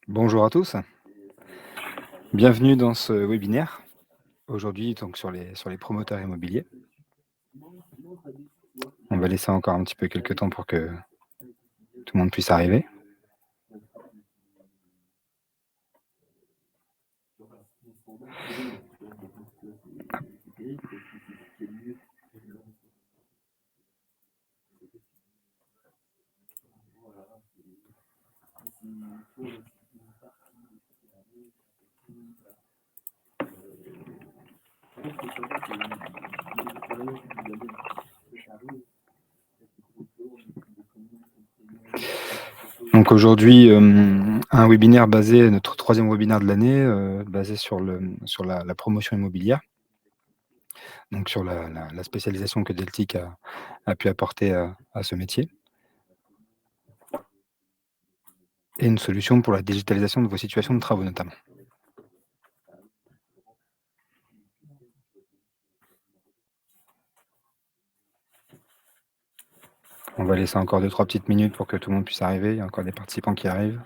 Bonjour à tous, bienvenue dans ce webinaire. Aujourd'hui, donc sur les promoteurs immobiliers. On va laisser encore un petit peu quelques temps pour que tout le monde puisse arriver. Donc aujourd'hui, un webinaire notre troisième webinaire de l'année, basé sur la promotion immobilière. Donc sur la spécialisation que Deltic a pu apporter à ce métier. Et une solution pour la digitalisation de vos situations de travaux notamment. On va laisser encore 2-3 petites minutes pour que tout le monde puisse arriver. Il y a encore des participants qui arrivent.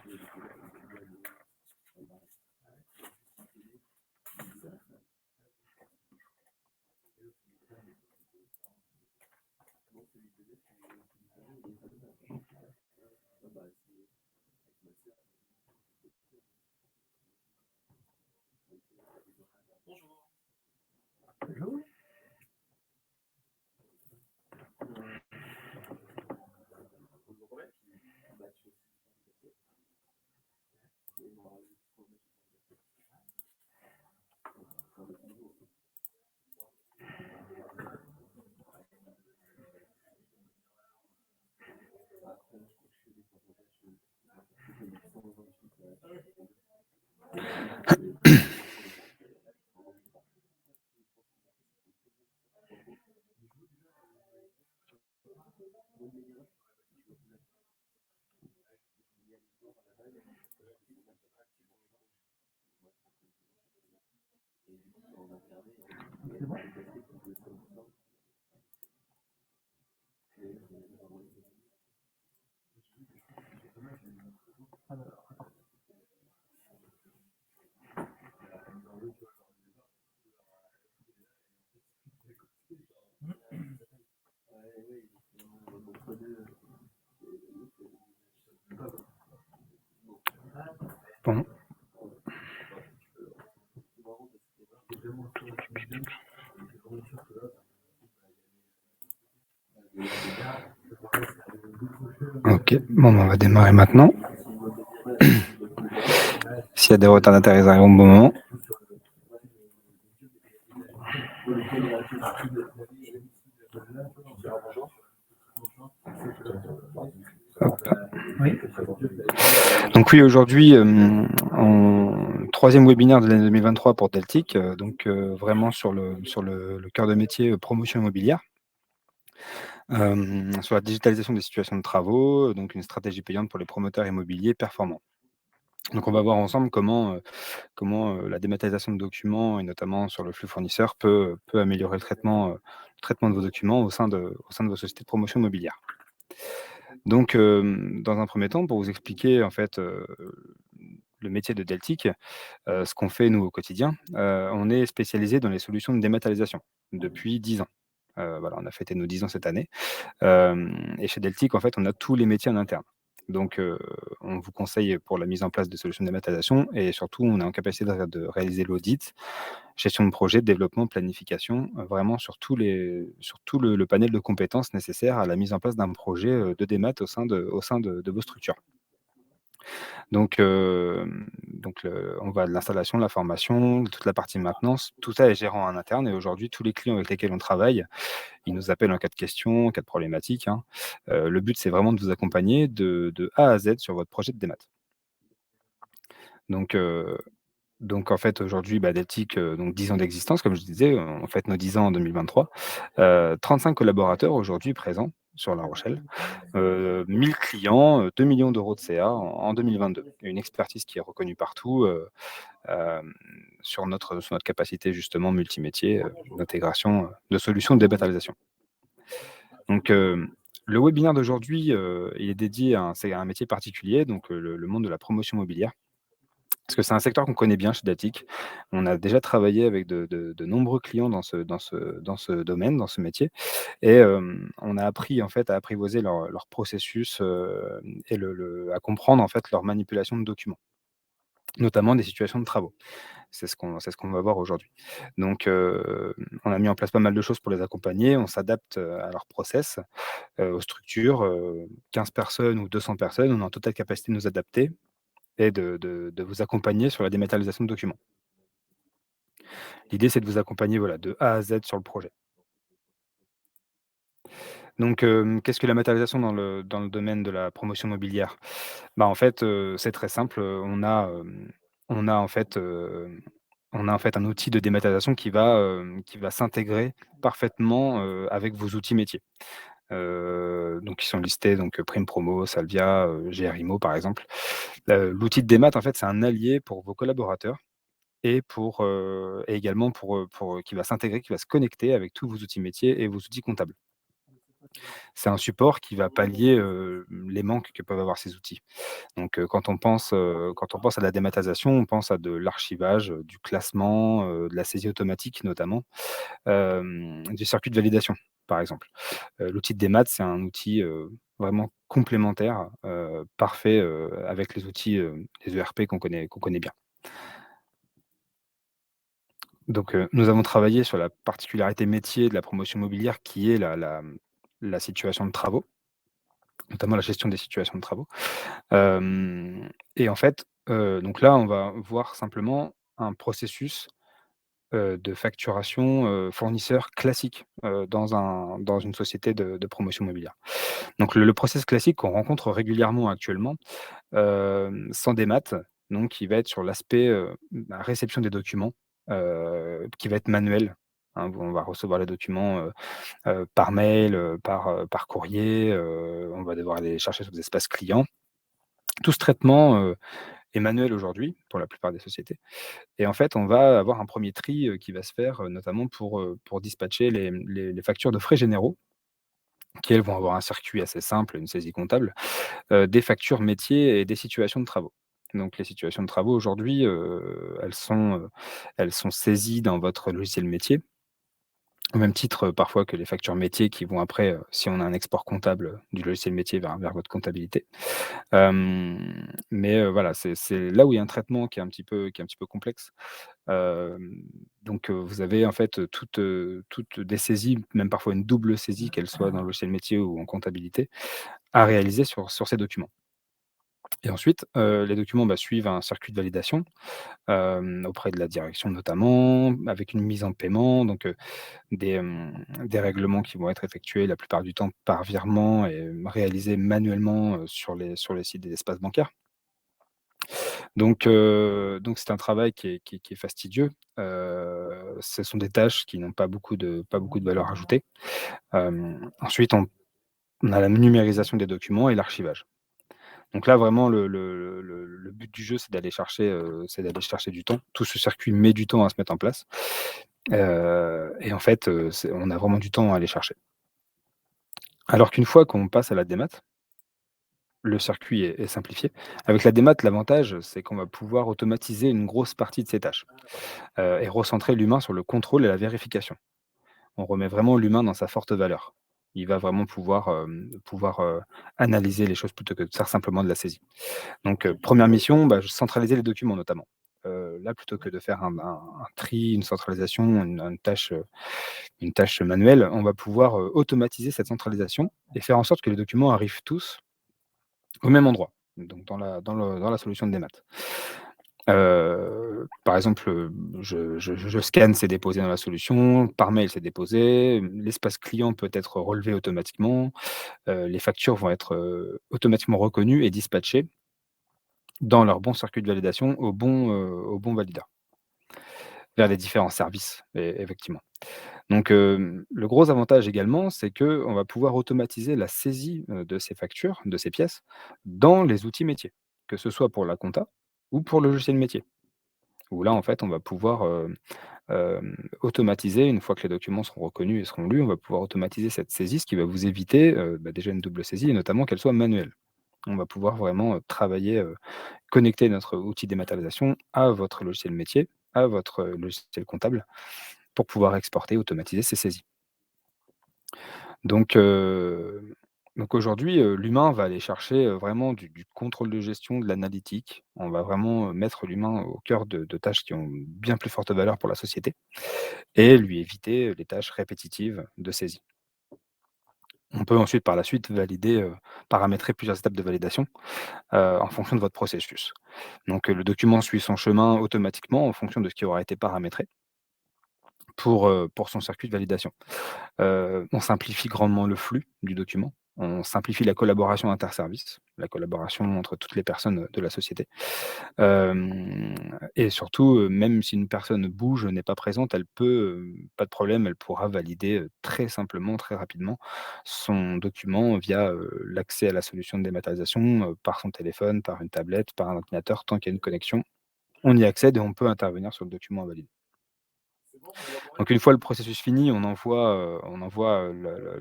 Bon. Ok, bon, on va démarrer maintenant. S'il y a des retardataires, ils arriveront au bon moment. Hop. Oui. Donc oui, aujourd'hui, en troisième webinaire de l'année 2023 pour Deltic, vraiment sur le cœur de métier promotion immobilière. Sur la digitalisation des situations de travaux, donc une stratégie payante pour les promoteurs immobiliers performants. Donc on va voir ensemble comment la dématérialisation de documents et notamment sur le flux fournisseur peut améliorer le traitement de vos documents au sein de vos sociétés de promotion immobilière. Donc, dans un premier temps, pour vous expliquer en fait, le métier de Deltic, ce qu'on fait nous au quotidien, on est spécialisé dans les solutions de dématérialisation depuis 10 ans. Voilà, on a fêté nos 10 ans cette année. Et chez Deltic, en fait, on a tous les métiers en interne. Donc, on vous conseille pour la mise en place de solutions de dématérialisation et surtout, on est en capacité de réaliser l'audit, gestion de projet, développement, planification, vraiment sur tout le panel de compétences nécessaires à la mise en place d'un projet, de démat au sein de vos structures. On va de l'installation, de la formation, toute la partie maintenance, tout ça est géré en interne et aujourd'hui, tous les clients avec lesquels on travaille, ils nous appellent en cas de questions, en cas de problématique, hein. Le but, c'est vraiment de vous accompagner de A à Z sur votre projet de démat. Donc, en fait, aujourd'hui, Deltic, donc 10 ans d'existence, comme je disais, on fête nos 10 ans en 2023. 35 collaborateurs aujourd'hui présents sur La Rochelle. 1 000 clients, 2 millions d'euros de CA en 2022. Une expertise qui est reconnue partout, hem, sur notre capacité justement multimétier, d'intégration, de solutions de dématérialisation. Donc, Le webinaire d'aujourd'hui, il est dédié à un métier particulier, donc le monde de la promotion immobilière. Parce que c'est un secteur qu'on connaît bien chez Datic. On a déjà travaillé avec de nombreux clients dans ce domaine, dans ce métier et on a appris, en fait, à apprivoiser leur processus, et à comprendre, en fait, leur manipulation de documents, notamment des situations de travaux. C'est ce qu'on va voir aujourd'hui. Donc on a mis en place pas mal de choses pour les accompagner. On s'adapte, à leur process, aux structures, 15 personnes ou 200 personnes. On est en totale capacité de nous adapter et de vous accompagner sur la dématérialisation de documents. L'idée, c'est de vous accompagner, voilà, de A à Z sur le projet. Donc qu'est-ce que la matérialisation dans le domaine de la promotion immobilière? Bah, en fait, c'est très simple, on a en fait, un outil de dématérialisation qui va s'intégrer parfaitement, avec vos outils métiers. Donc qui sont listés, donc Prime Promo, Salvia, GRIMO par exemple. L'outil de démat, en fait, c'est un allié pour vos collaborateurs et également qui va s'intégrer, qui va se connecter avec tous vos outils métiers et vos outils comptables. C'est un support qui va pallier, les manques que peuvent avoir ces outils. Donc, quand on pense à la dématérialisation, on pense à de l'archivage, du classement, de la saisie automatique notamment, du circuit de validation, par exemple. L'outil de démat, c'est un outil, vraiment complémentaire, parfait, avec les ERP qu'on connaît bien. Donc, nous avons travaillé sur la particularité métier de la promotion immobilière qui est la situation de travaux, notamment la gestion des situations de travaux. Hem et en fait, donc là, on va voir simplement un processus, de facturation, fournisseur classique, dans une société de promotion immobilière. Donc le process classique qu'on rencontre régulièrement actuellement, sans démat, donc qui va être sur l'aspect, réception des documents, qui va être manuel, hein. On va recevoir les documents, par mail, par courrier, on va devoir aller les chercher sur des espaces clients. Tout ce traitement, est manuel aujourd'hui pour la plupart des sociétés et en fait, on va avoir un premier tri, qui va se faire, notamment pour dispatcher les factures de frais généraux qui, elles, vont avoir un circuit assez simple, une saisie comptable, des factures métiers et des situations de travaux. Donc les situations de travaux aujourd'hui, elles sont saisies dans votre logiciel métier, au même titre, parfois que les factures métiers qui vont après, si on a un export comptable, du logiciel métier vers votre comptabilité. Mais voilà, c'est là où il y a un traitement qui est un petit peu complexe. Donc vous avez en fait, toutes des saisies, même parfois une double saisie, qu'elle soit dans le logiciel métier ou en comptabilité, à réaliser sur ces documents. Et ensuite, les documents, bah, suivent un circuit de validation, auprès de la direction notamment, avec une mise en paiement, donc des règlements qui vont être effectués la plupart du temps par virement et réalisés manuellement, sur les sites des espaces bancaires. Donc c'est un travail qui est fastidieux. Ce sont des tâches qui n'ont pas beaucoup de valeur ajoutée. Ensuite on a la numérisation des documents et l'archivage. Donc là vraiment le but du jeu, c'est d'aller chercher du temps. Tout ce circuit met du temps à se mettre en place, et en fait, on a vraiment du temps à aller chercher. Alors qu'une fois qu'on passe à la démat, le circuit est simplifié. Avec la démat, l'avantage, c'est qu'on va pouvoir automatiser une grosse partie de ces tâches. Et recentrer l'humain sur le contrôle et la vérification. On remet vraiment l'humain dans sa forte valeur. Il va vraiment pouvoir analyser les choses plutôt que de faire simplement de la saisie. Donc, 1 mission, bah, centraliser les documents notamment. Là, plutôt que de faire un tri, une centralisation, une tâche manuelle, on va pouvoir, automatiser cette centralisation et faire en sorte que les documents arrivent tous au même endroit, donc dans la solution de démat. Par exemple, je scanne, c'est déposé dans la solution, par mail, c'est déposé, l'espace client peut être relevé automatiquement, les factures vont être, automatiquement reconnues et dispatchées dans leur bon circuit de validation au bon valideur, vers les différents services effectivement. Donc, le gros avantage également, c'est qu'on va pouvoir automatiser la saisie, de ces factures, de ces pièces, dans les outils métiers, que ce soit pour la compta ou pour le logiciel métier. Où là, en fait, on va pouvoir, automatiser une fois que les documents seront reconnus et seront lus, on va pouvoir automatiser cette saisie, ce qui va vous éviter, déjà une double saisie et notamment qu'elle soit manuelle. On va pouvoir vraiment, travailler, connecter notre outil dématérialisation à votre logiciel métier, à votre, logiciel comptable pour pouvoir exporter, automatiser ces saisies. Donc donc aujourd'hui, l'humain va aller chercher, vraiment du contrôle de gestion, de l'analytique. On va vraiment, mettre l'humain au cœur de tâches qui ont bien plus forte valeur pour la société et lui éviter, les tâches répétitives de saisie. On peut ensuite, par la suite, valider, paramétrer plusieurs étapes de validation, en fonction de votre processus. Donc le document suit son chemin automatiquement en fonction de ce qui aura été paramétré pour son circuit de validation. On simplifie grandement le flux du document. On simplifie la collaboration interservices, la collaboration entre toutes les personnes, de la société. Hem et surtout, même si une personne bouge, n'est pas présente, elle peut, pas de problème, elle pourra valider, très simplement, très rapidement son document via, l'accès à la solution de dématérialisation, par son téléphone, par une tablette, par un ordinateur, tant qu'il y a une connexion. On y accède et on peut intervenir sur le document à valider. Donc une fois le processus fini, on envoie,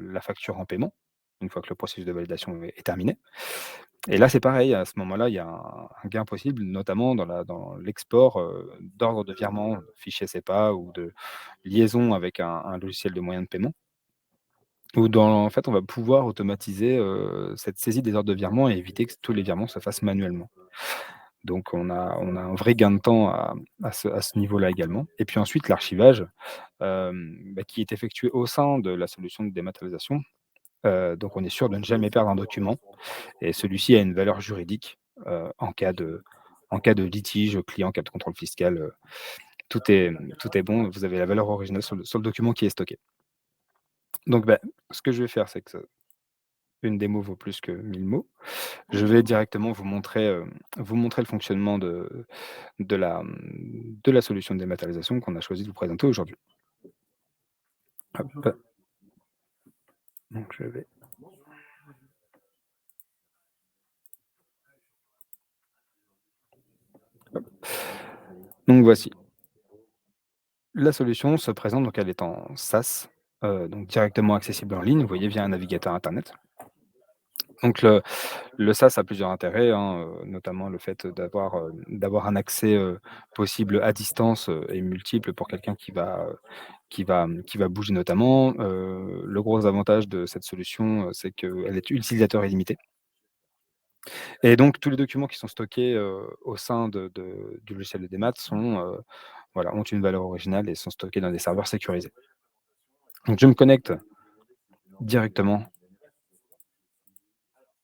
la facture en paiement, une fois que le processus de validation est terminé. Et là, c'est pareil, à ce moment-là, il y a un gain possible, notamment dans l'export, d'ordre de virement, fichier SEPA ou de liaison avec un logiciel de moyens de paiement, où en fait, on va pouvoir automatiser, cette saisie des ordres de virement et éviter que tous les virements se fassent manuellement. Donc on a un vrai gain de temps à ce niveau-là également. Et puis ensuite l'archivage, qui est effectué au sein de la solution de dématérialisation. Donc on est sûr de ne jamais perdre un document et celui-ci a une valeur juridique, en cas de litige client, en cas de contrôle fiscal, tout est bon. Vous avez la valeur originale sur le document qui est stocké. Donc ce que je vais faire, c'est que une démo vaut plus que 1000 mots. Je vais directement vous montrer le fonctionnement de la solution de dématérialisation qu'on a choisi de vous présenter aujourd'hui. Hop, donc je vais donc voici. La solution se présente, donc elle est en SaaS, donc directement accessible en ligne, vous voyez, via un navigateur internet. Donc le SaaS a plusieurs intérêts, hein, notamment le fait d'avoir un accès, possible à distance, et multiple pour quelqu'un qui va bouger notamment. Le gros avantage de cette solution, c'est qu'elle est utilisateur illimité et donc tous les documents qui sont stockés, au sein du logiciel de démat voilà, ont une valeur originale et sont stockés dans des serveurs sécurisés. Donc je me connecte directement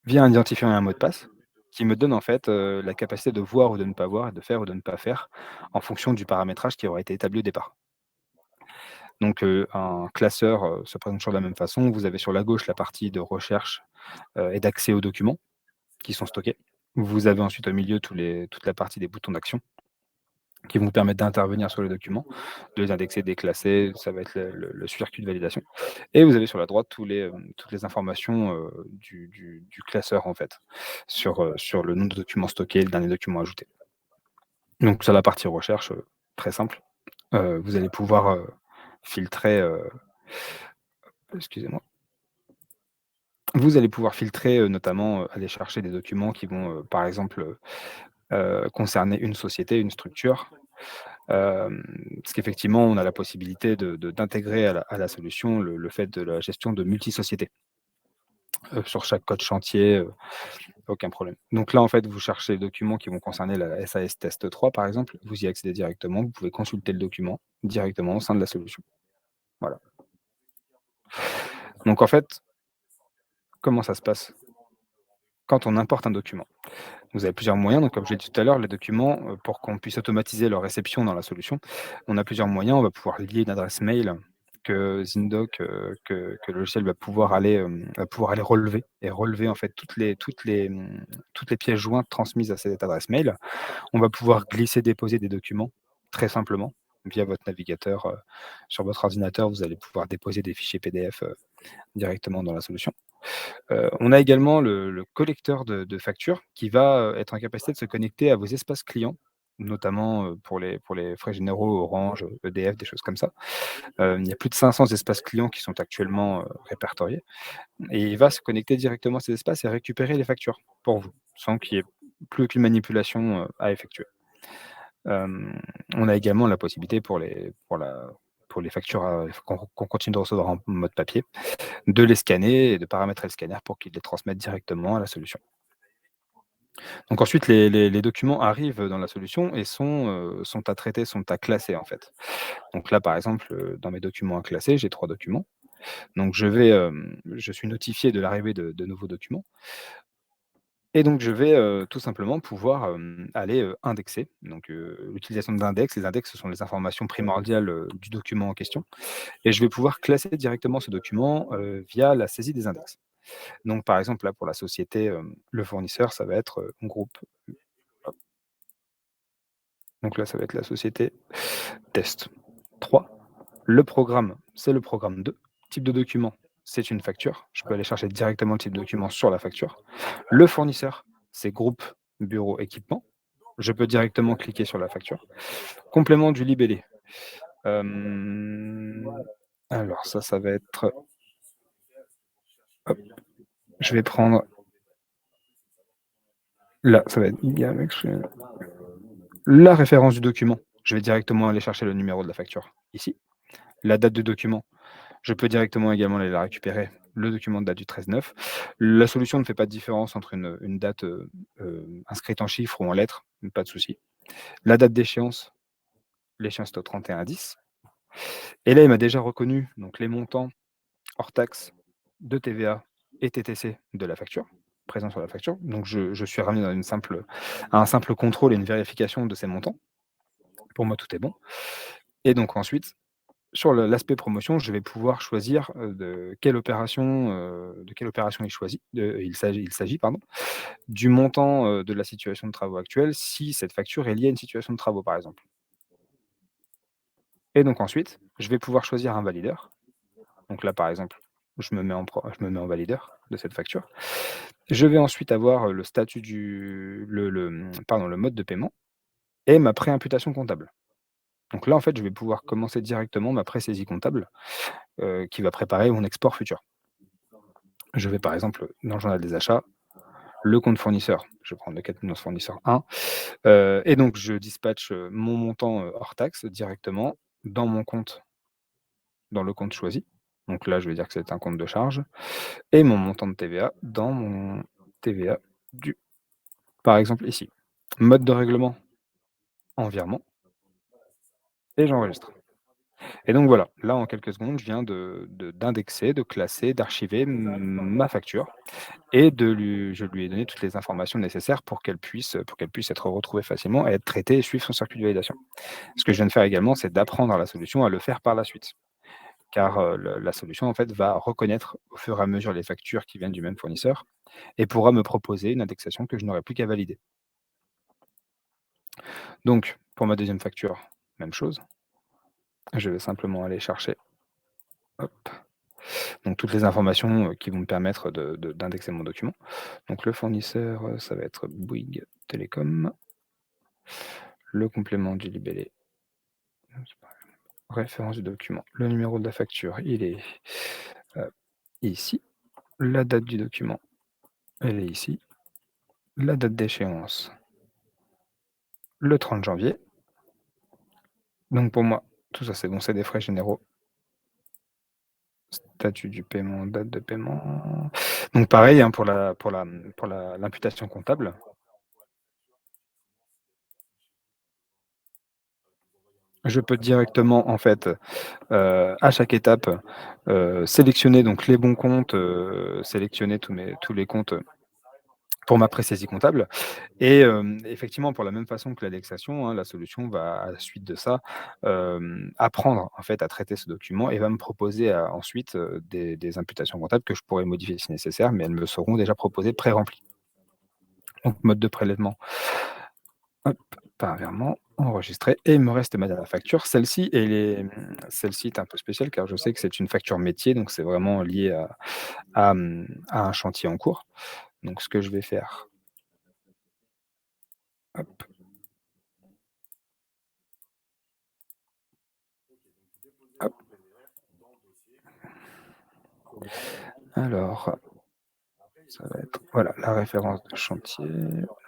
via un identifiant et un mot de passe qui me donne en fait, la capacité de voir ou de ne pas voir, de faire ou de ne pas faire en fonction du paramétrage qui aura été établi au départ. Donc, un classeur, se présente toujours de la même façon. Vous avez sur la gauche la partie de recherche, et d'accès aux documents qui sont stockés. Vous avez ensuite au milieu toute la partie des boutons d'action qui vont vous permettre d'intervenir sur les documents, de les indexer, déclasser, ça va être le circuit de validation et vous avez sur la droite toutes les informations, du classeur en fait, sur le nombre de documents stockés, le dernier document ajouté. Donc sur la partie recherche, très simple, vous allez pouvoir, filtrer, excusez-moi, vous allez pouvoir filtrer, notamment, aller chercher des documents qui vont, par exemple, concerner une société, une structure. Parce qu'effectivement, on a la possibilité d'intégrer à la solution le fait de la gestion de multi-sociétés, sur chaque code chantier, aucun problème. Donc là, en fait, vous cherchez les documents qui vont concerner la SAS test 3, par exemple, vous y accédez directement, vous pouvez consulter le document directement au sein de la solution. Voilà. Donc en fait, comment ça se passe quand on importe un document? Vous avez plusieurs moyens, donc comme je l'ai dit tout à l'heure, les documents, pour qu'on puisse automatiser leur réception dans la solution, on a plusieurs moyens. On va pouvoir lier une adresse mail que Zindoc, que le logiciel va pouvoir aller relever en fait toutes les pièces jointes transmises à cette adresse mail. On va pouvoir glisser, déposer des documents très simplement via votre navigateur, sur votre ordinateur. Vous allez pouvoir déposer des fichiers PDF, directement dans la solution. On a également le collecteur de factures qui va, être en capacité de se connecter à vos espaces clients notamment, pour les frais généraux Orange, EDF, des choses comme ça. Il y a plus de 500 espaces clients qui sont actuellement, répertoriés et il va se connecter directement à ces espaces et récupérer les factures pour vous, sans qu'il y ait plus aucune manipulation, à effectuer. On a également la possibilité pour les factures, qu'on continue de recevoir en mode papier, de les scanner et de paramétrer le scanner pour qu'il les transmette directement à la solution. Donc ensuite les documents arrivent dans la solution et sont à traiter, sont à classer, en fait. Donc là, par exemple, dans mes documents à classer, j'ai 3 documents. Donc je suis notifié de l'arrivée de nouveaux documents et donc je vais, tout simplement pouvoir, aller, indexer. Donc l'utilisation d'index, les index, ce sont les informations primordiales, du document en question et je vais pouvoir classer directement ce document, via la saisie des index. Donc par exemple, là, pour la société, le fournisseur, ça va être, groupe hop, donc là, ça va être la société test 3. Le programme, c'est le programme 2. Type de document, c'est une facture. Je peux aller chercher directement le type de document sur la facture. Le fournisseur, c'est groupe, bureau, équipement. Je peux directement cliquer sur la facture. Complément du libellé. Hem, alors ça va être hop, je vais prendre là, ça va être la référence du document. Je vais directement aller chercher le numéro de la facture, ici. La date du document, je peux directement également aller la récupérer, le document date du 13/9. La solution ne fait pas de différence entre une date, inscrite en chiffres ou en lettres, pas de souci. La date d'échéance, l'échéance est au 31/10 et là, il m'a déjà reconnu donc les montants hors taxes de TVA et TTC de la facture, présents sur la facture. Donc je suis ramené dans à un simple contrôle et une vérification de ces montants. Pour moi, tout est bon et donc ensuite, sur l'aspect promotion, je vais pouvoir choisir, de quelle opération il s'agit, pardon, du montant, de la situation de travaux actuelle, si cette facture est liée à une situation de travaux, par exemple. Et donc ensuite, je vais pouvoir choisir un valideur. Donc là, par exemple, je me mets en valideur de cette facture. Je vais ensuite avoir, le statut pardon, le mode de paiement et ma préimputation comptable. Donc là, en fait, je vais pouvoir commencer directement ma pré-saisie comptable, qui va préparer mon export futur. Je vais par exemple, dans le journal des achats, le compte fournisseur, je vais prendre le cas de notre fournisseur 1, et donc je dispatche, mon montant, hors taxe directement dans mon compte, dans le compte choisi. Donc là, je vais dire que c'est un compte de charge et mon montant de TVA dans mon TVA dû, par exemple ici. Mode de règlement en virement et j'enregistre. Et donc voilà, là en quelques secondes, je viens d'indexer, de classer, d'archiver ma facture et je lui ai donné toutes les informations nécessaires pour qu'elle puisse être retrouvée facilement et être traitée et suivre son circuit de validation. Ce que je viens de faire également, c'est d'apprendre à la solution à le faire par la suite. Car, la solution en fait va reconnaître au fur et à mesure les factures qui viennent du même fournisseur et pourra me proposer une indexation que je n'aurai plus qu'à valider. Donc pour ma deuxième facture, même chose, je vais simplement aller chercher, hop, donc toutes les informations, qui vont me permettre d'indexer mon document. Donc le fournisseur, ça va être Bouygues Télécom. Le complément du libellé, référence du document. Le numéro de la facture, il est, heu, ici. La date du document, elle est ici. La date d'échéance, le 30 janvier. Donc pour moi, tout ça c'est bon, c'est des frais généraux. Statut du paiement, date de paiement. Donc pareil, hein, l'imputation comptable. Je peux directement en fait, à chaque étape, sélectionner donc les bons comptes, sélectionner tous les comptes, pour ma pré-saisie comptable et effectivement pour la même façon que l'indexation, hein, la solution va à la suite de ça, apprendre en fait à traiter ce document et va me proposer ensuite, des imputations comptables que je pourrais modifier si nécessaire, mais elles me seront déjà proposées pré-remplies. Donc mode de prélèvement, hop, par virement, enregistré et il me reste ma dernière facture. Celle-ci est un peu spéciale car je sais que c'est une facture métier, donc c'est vraiment lié à un chantier en cours. Donc ce que je vais faire, hop, Alors, ça va être voilà, la référence de chantier,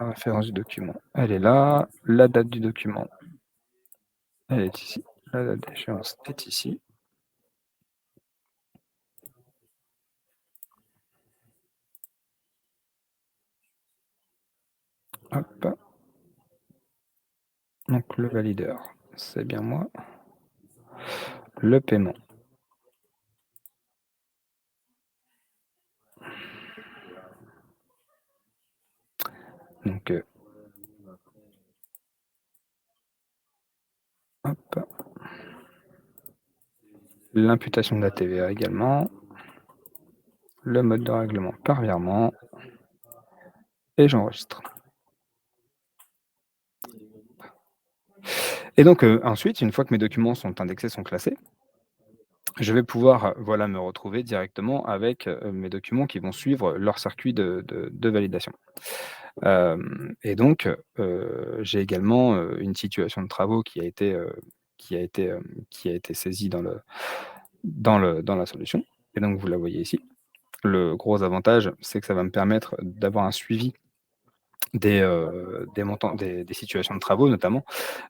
la référence du document, elle est là, la date du document, elle est ici, la date d'échéance est ici. Hop, donc le valideur, c'est bien moi. Le paiement, donc hop, l'imputation de la TVA également, le mode de règlement par virement et j'enregistre. Et donc, ensuite, une fois que mes documents sont indexés, sont classés, je vais pouvoir, voilà, me retrouver directement avec, mes documents qui vont suivre leur circuit de validation. Et donc, j'ai également, une situation de travaux qui a été, qui a été saisie dans la solution et donc vous la voyez ici. Le gros avantage, c'est que ça va me permettre d'avoir un suivi des montants des situations de travaux notamment,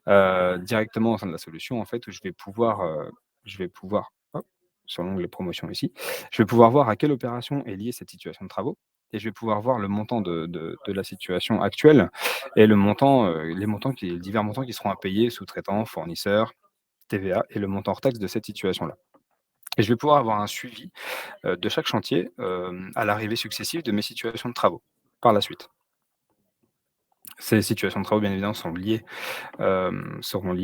directement au sein de la solution en fait où je vais pouvoir hop, sur l'onglet promotion ici, je vais pouvoir voir à quelle opération est liée cette situation de travaux et je vais pouvoir voir le montant de la situation actuelle et le montant, les divers montants qui seront à payer, sous-traitants, fournisseurs, TVA et le montant hors taxe de cette situation-là. Et je vais pouvoir avoir un suivi, de chaque chantier, à l'arrivée successive de mes situations de travaux, par la suite. Ces situations de travaux, bien évidemment, seront liées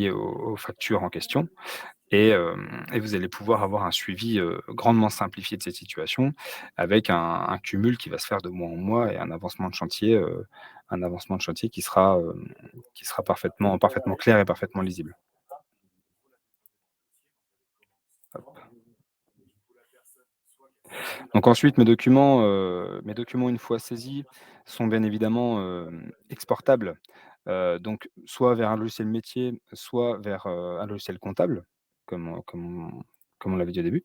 aux factures en question et vous allez pouvoir avoir un suivi, grandement simplifié de cette situation avec un cumul qui va se faire de mois en mois et un avancement de chantier qui sera parfaitement clair et parfaitement lisible. Donc ensuite, mes documents une fois saisis sont bien évidemment, exportables, donc soit vers un logiciel métier, soit vers, un logiciel comptable, comme on l'avait dit au début.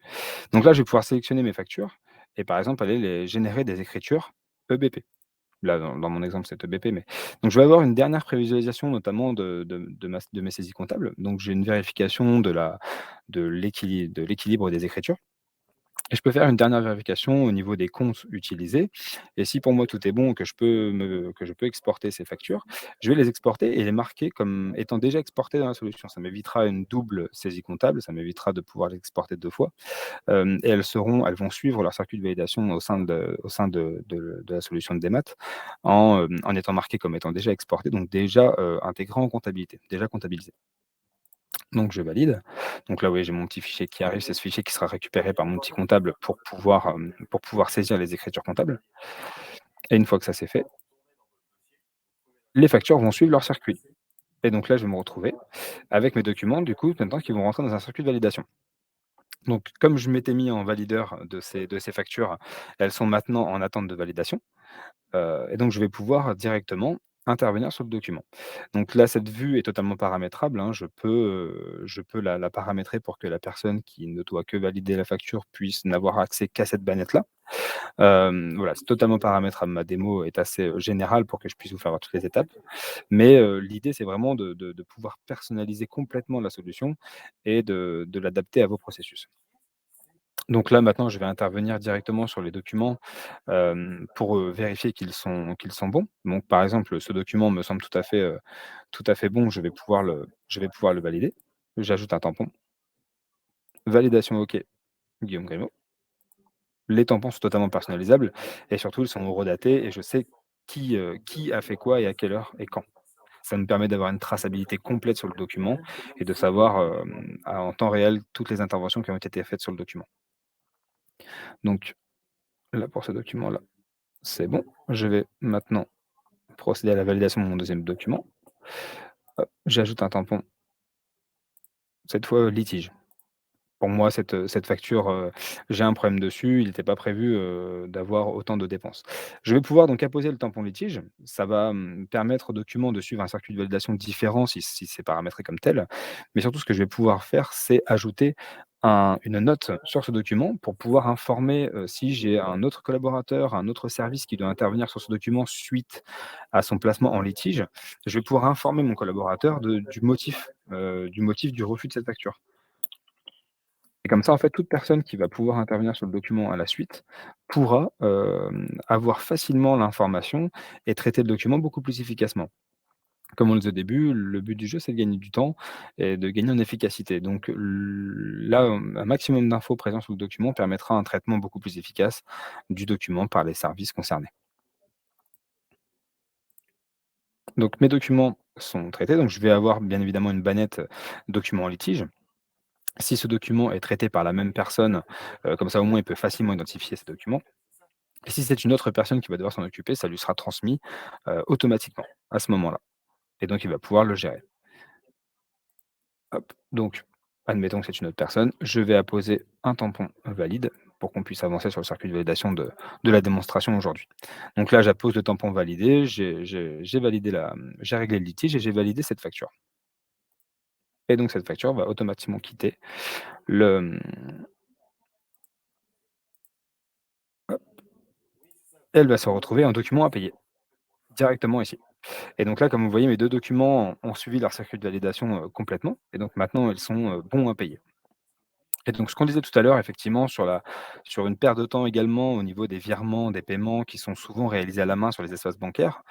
Donc là, je vais pouvoir sélectionner mes factures et par exemple aller les générer des écritures EBP. Là, dans mon exemple, c'est EBP, mais donc je vais avoir une dernière prévisualisation notamment de mes saisies comptables. Donc j'ai une vérification de l'équilibre des écritures et je peux faire une dernière vérification au niveau des comptes utilisés et si pour moi tout est bon, que je peux exporter ces factures, je vais les exporter et les marquer comme étant déjà exportées dans la solution. Ça m'évitera une double saisie comptable, ça m'évitera de pouvoir les exporter 2 fois, et elles vont suivre leur circuit de validation au sein de la solution de Demat en étant marquées comme étant déjà exportées, donc déjà, intégrées en comptabilité, déjà comptabilisées. Donc je valide. Donc là, oui, j'ai mon petit fichier qui arrive, c'est ce fichier qui sera récupéré par mon petit comptable pour pouvoir saisir les écritures comptables et une fois que ça c'est fait, les factures vont suivre leur circuit et donc là, je vais me retrouver avec mes documents, du coup, maintenant qui vont rentrer dans un circuit de validation. Donc comme je m'étais mis en valideur de ces factures, elles sont maintenant en attente de validation. Et donc je vais pouvoir directement intervenir sur le document. Donc là, cette vue est totalement paramétrable, hein. Je peux la paramétrer pour que la personne qui ne doit que valider la facture puisse n'avoir accès qu'à cette bannière-là. Voilà, c'est totalement paramétrable. Ma démo est assez, générale pour que je puisse vous faire voir toutes les étapes. Mais, l'idée, c'est vraiment de pouvoir personnaliser complètement la solution et de l'adapter à vos processus. Donc là, maintenant, je vais intervenir directement sur les documents, pour, vérifier qu'ils sont bons. Donc par exemple, ce document me semble tout à fait bon, je vais pouvoir le valider. J'ajoute un tampon, validation OK, Guillaume Grimaud. Les tampons sont totalement personnalisables et surtout, ils sont horodatés et je sais qui a fait quoi et à quelle heure et quand. Ça me permet d'avoir une traçabilité complète sur le document et de savoir, en temps réel toutes les interventions qui ont été faites sur le document. Donc là, pour ce document-là, c'est bon. Je vais maintenant procéder à la validation de mon deuxième document. Hop, j'ajoute un tampon, cette fois, litige. Pour moi, cette facture, j'ai un problème dessus, il n'était pas prévu, d'avoir autant de dépenses. Je vais pouvoir donc apposer le tampon litige. Ça va, permettre au document de suivre un circuit de validation différent si c'est paramétré comme tel. Mais surtout, ce que je vais pouvoir faire, c'est ajouter une note sur ce document pour pouvoir informer, si j'ai un autre collaborateur, un autre service qui doit intervenir sur ce document suite à son placement en litige, je vais pouvoir informer mon collaborateur du motif du refus de cette facture. Et comme ça, en fait, toute personne qui va pouvoir intervenir sur le document à la suite pourra, avoir facilement l'information et traiter le document beaucoup plus efficacement. Comme on le disait au début, le but du jeu, c'est de gagner du temps et de gagner en efficacité. Donc là, un maximum d'infos présentes sur le document permettra un traitement beaucoup plus efficace du document par les services concernés. Donc mes documents sont traités, donc je vais avoir bien évidemment une bannette, document en litige. Si ce document est traité par la même personne, comme ça au moins il peut facilement identifier ces documents. Et si c'est une autre personne qui va devoir s'en occuper, ça lui sera transmis, automatiquement à ce moment-là et donc il va pouvoir le gérer. Hop, donc admettons que c'est une autre personne, je vais apposer un tampon valide pour qu'on puisse avancer sur le circuit de validation de la démonstration aujourd'hui. Donc là, j'appose le tampon validé, j'ai validé j'ai réglé le litige et j'ai validé cette facture et donc cette facture va automatiquement quitter le, hop, elle va se retrouver en document à payer directement ici et donc là, comme vous voyez, mes 2 documents ont suivi leur circuit de validation, complètement et donc maintenant ils sont, bons à payer. Et donc ce qu'on disait tout à l'heure effectivement sur une perte de temps également au niveau des virements, des paiements qui sont souvent réalisés à la main sur les espaces bancaires,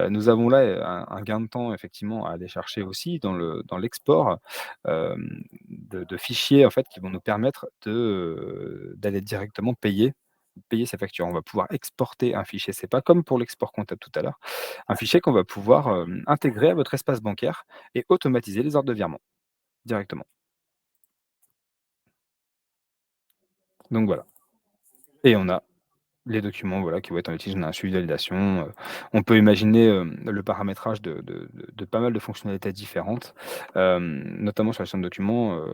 nous avons là, un gain de temps effectivement à aller chercher aussi dans l'export, de fichiers en fait qui vont nous permettre d'aller directement payer ces factures. On va pouvoir exporter un fichier CEPA comme pour l'export comptable tout à l'heure, un fichier qu'on va pouvoir, intégrer à votre espace bancaire et automatiser les ordres de virement directement. Donc voilà et on a les documents, voilà, qui vont être en litige, on a un suivi de validation, on peut imaginer, le paramétrage de pas mal de fonctionnalités différentes, notamment sur la gestion de documents,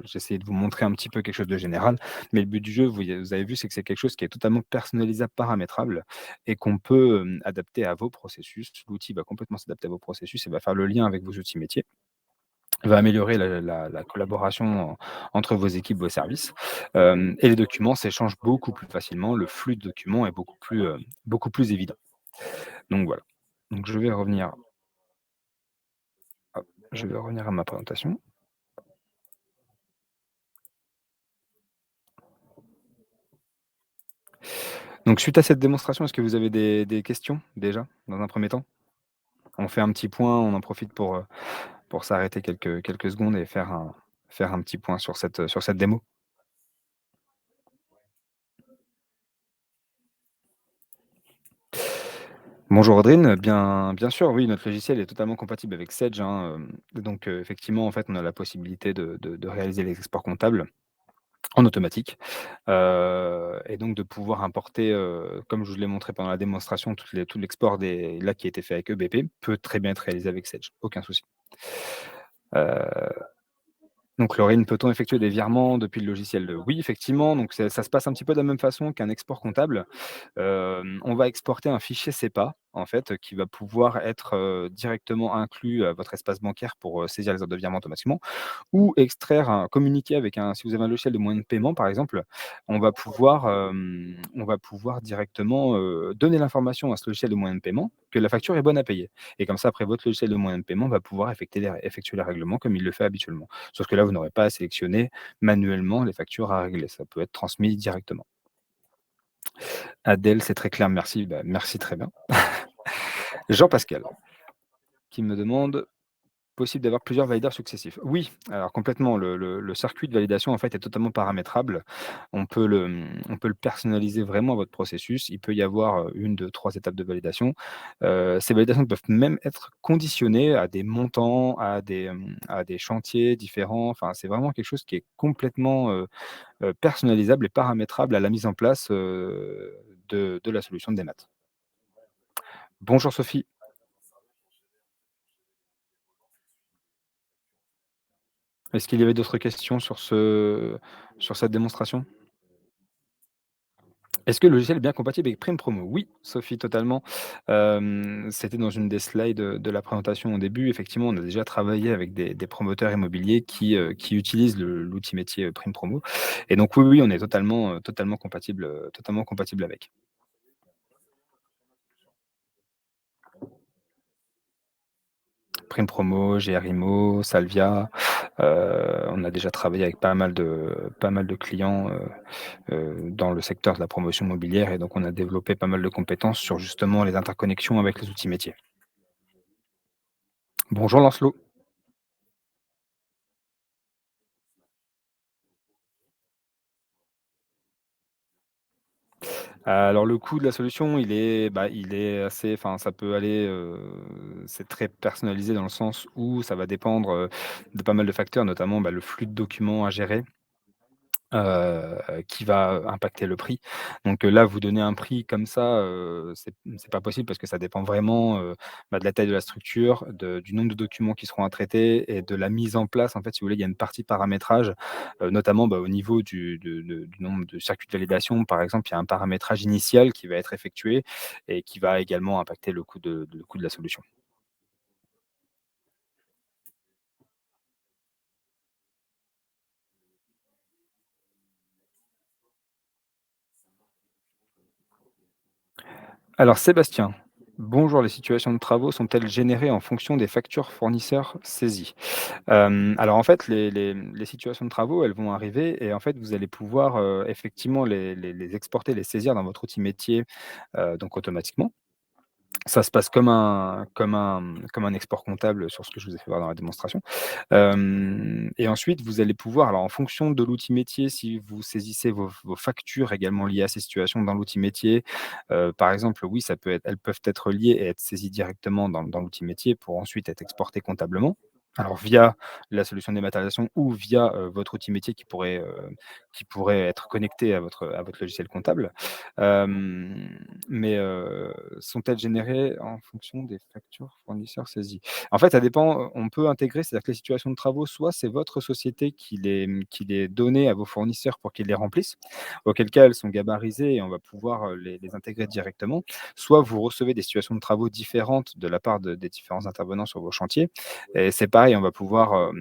j'ai essayé de vous montrer un petit peu quelque chose de général, mais le but du jeu, vous avez vu, c'est que c'est quelque chose qui est totalement personnalisable, paramétrable et qu'on peut, adapter à vos processus. L'outil va complètement s'adapter à vos processus et va faire le lien avec vos outils métiers, va améliorer la collaboration entre vos équipes, vos services, et les documents s'échangent beaucoup plus facilement. Le flux de documents est beaucoup plus évident. Donc voilà. Donc hop, je vais revenir à ma présentation. Donc suite à cette démonstration, est-ce que vous avez des questions déjà, dans un premier temps? On fait un petit point, on en profite pour s'arrêter quelques secondes et faire un petit point sur cette démo. Bonjour Audrine, bien sûr, oui, notre logiciel est totalement compatible avec Sage, hein, donc effectivement, en fait, on a la possibilité de réaliser les exports comptables en automatique, et donc de pouvoir importer, comme je vous l'ai montré pendant la démonstration, tout l'export des là qui a été fait avec EBP peut très bien être réalisé avec Sage, aucun souci. Heu Donc Laurine, peut-on effectuer des virements depuis le logiciel? Oui, effectivement, donc ça se passe un petit peu de la même façon qu'un export comptable. On va exporter un fichier CEPA, en fait, qui va pouvoir être, directement inclus à votre espace bancaire pour, saisir les ordres de virement automatiquement ou extraire un communiqué avec un si vous avez un logiciel de moyen de paiement, par exemple, on va pouvoir directement, donner l'information à ce logiciel de moyen de paiement que la facture est bonne à payer et comme ça, après, votre logiciel de moyen de paiement va pouvoir effectuer les règlements comme il le fait habituellement. Sauf que là, vous n'aurez pas à sélectionner manuellement les factures à régler, ça peut être transmis directement. Adèle, c'est très clair, merci, bah, merci, très bien. Jean-Pascal qui me demande: «Possible d'avoir plusieurs valideurs successifs?» Oui, alors complètement, le circuit de validation, en fait, est totalement paramétrable. On peut le personnaliser vraiment à votre processus. Il peut y avoir, 1, 2, 3 étapes de validation. Ces validations peuvent même être conditionnées à des montants, à des chantiers différents. Enfin, c'est vraiment quelque chose qui est complètement, personnalisable et paramétrable à la mise en place, de la solution de Desmath. Bonjour Sophie, est-ce qu'il y avait d'autres questions sur cette démonstration? Est-ce que le logiciel est bien compatible avec Prime Promo? Oui, Sophie, totalement. C'était dans une des slides, de la présentation au début. Effectivement, on a déjà travaillé avec des promoteurs immobiliers qui utilisent l'outil métier, Prime Promo et donc oui, oui, on est totalement compatible avec. Prime Promo, GRIMO, Salvia, on a déjà travaillé avec pas mal de clients, dans le secteur de la promotion immobilière et donc on a développé pas mal de compétences sur justement les interconnexions avec les outils métiers. Bonjour Lancelot. Alors le coût de la solution, il est assez enfin ça peut aller, c'est très personnalisé dans le sens où ça va dépendre, de pas mal de facteurs, notamment, le flux de documents à gérer. Qui va impacter le prix. Donc, là, vous donner un prix comme ça, c'est pas possible parce que ça dépend vraiment, de la taille de la structure, du nombre de documents qui seront à traiter et de la mise en place. En fait, si vous voulez, il y a une partie paramétrage, notamment, au niveau du nombre de circuits de validation. Par exemple, il y a un paramétrage initial qui va être effectué et qui va également impacter le coût de la solution. Alors Sébastien, bonjour, les situations de travaux sont-elles générées en fonction des factures fournisseurs saisies? Alors en fait, les situations de travaux, elles vont arriver et en fait, vous allez pouvoir, effectivement les exporter, les saisir dans votre outil métier, donc automatiquement. Ça se passe comme un export comptable sur ce que je vous ai fait voir dans la démonstration. Hem et ensuite, vous allez pouvoir alors en fonction de l'outil métier, si vous saisissez vos factures également liées à ces situations dans l'outil métier, par exemple, oui, elles peuvent être liées et être saisies directement dans l'outil métier pour ensuite être exportées comptablement. Alors via la solution de dématérialisation ou via, votre outil métier qui pourrait être connecté à votre logiciel comptable. Mais, sont-elles générées en fonction des factures fournisseurs saisies? En fait, ça dépend, on peut intégrer, c'est-à-dire que les situations de travaux, soit c'est votre société qui les donnait à vos fournisseurs pour qu'ils les remplissent, auquel cas elles sont gabarisées et on va pouvoir, les intégrer directement. Soit vous recevez des situations de travaux différentes de la part des différents intervenants sur vos chantiers et c'est pareil, on va pouvoir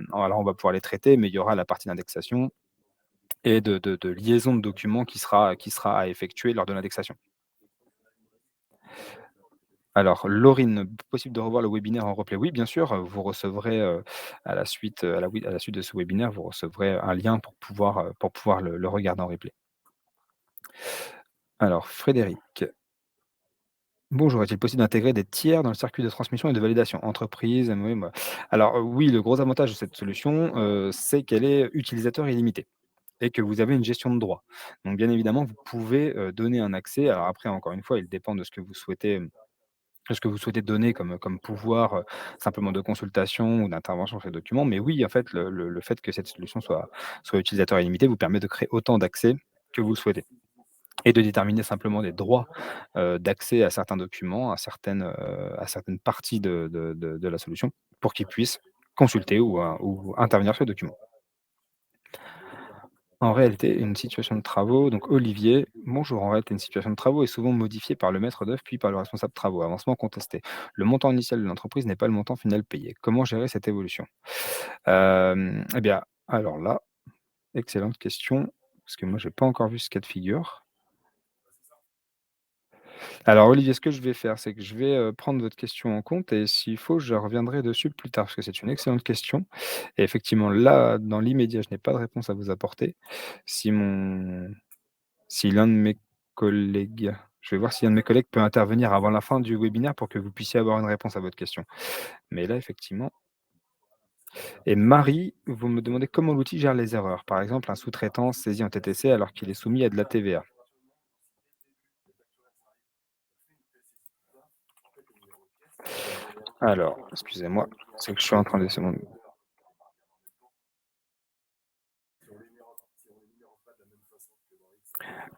les traiter, mais il y aura la partie d'indexation et de liaison de documents qui sera à effectuer lors de l'indexation. Alors, Laurine, possible de revoir le webinaire en replay? Oui, bien sûr, vous recevrez, à la suite de ce webinaire, vous recevrez un lien pour pouvoir le regarder en replay. Alors, Frédéric: «Bonjour, est-il possible d'intégrer des tiers dans le circuit de transmission et de validation? Entreprise, MOE, moi». Alors, oui, le gros avantage de cette solution, c'est qu'elle est utilisateur illimité et que vous avez une gestion de droits. Donc bien évidemment, vous pouvez, donner un accès. Alors après, encore une fois, il dépend de ce que vous souhaitez donner comme pouvoir, simplement de consultation ou d'intervention sur les documents. Mais oui, en fait, le fait que cette solution soit utilisateur illimité vous permet de créer autant d'accès que vous le souhaitez et de déterminer simplement des droits, d'accès à certains documents, à certaines parties de la solution pour qu'ils puissent consulter ou intervenir sur les documents. En réalité, une situation de travaux, donc Olivier: «Bonjour, en réalité, une situation de travaux est souvent modifiée par le maître d'œuvre, puis par le responsable de travaux. Avancement contesté. Le montant initial de l'entreprise n'est pas le montant final payé. Comment gérer cette évolution?» Eh bien, alors là, excellente question, parce que moi, j'ai pas encore vu ce cas de figure. Alors Olivier, ce que je vais faire, c'est que je vais, prendre votre question en compte et s'il faut, je reviendrai dessus plus tard, parce que c'est une excellente question et effectivement, là, dans l'immédiat, je n'ai pas de réponse à vous apporter. Si mon Si l'un de mes collègues je vais voir si un de mes collègues peut intervenir avant la fin du webinaire pour que vous puissiez avoir une réponse à votre question. Mais là, effectivement et Marie, vous me demandez comment l'outil gère les erreurs. Par exemple, un sous-traitant saisi en TTC alors qu'il est soumis à de la TVA. Alors, excusez-moi, c'est que je suis en train de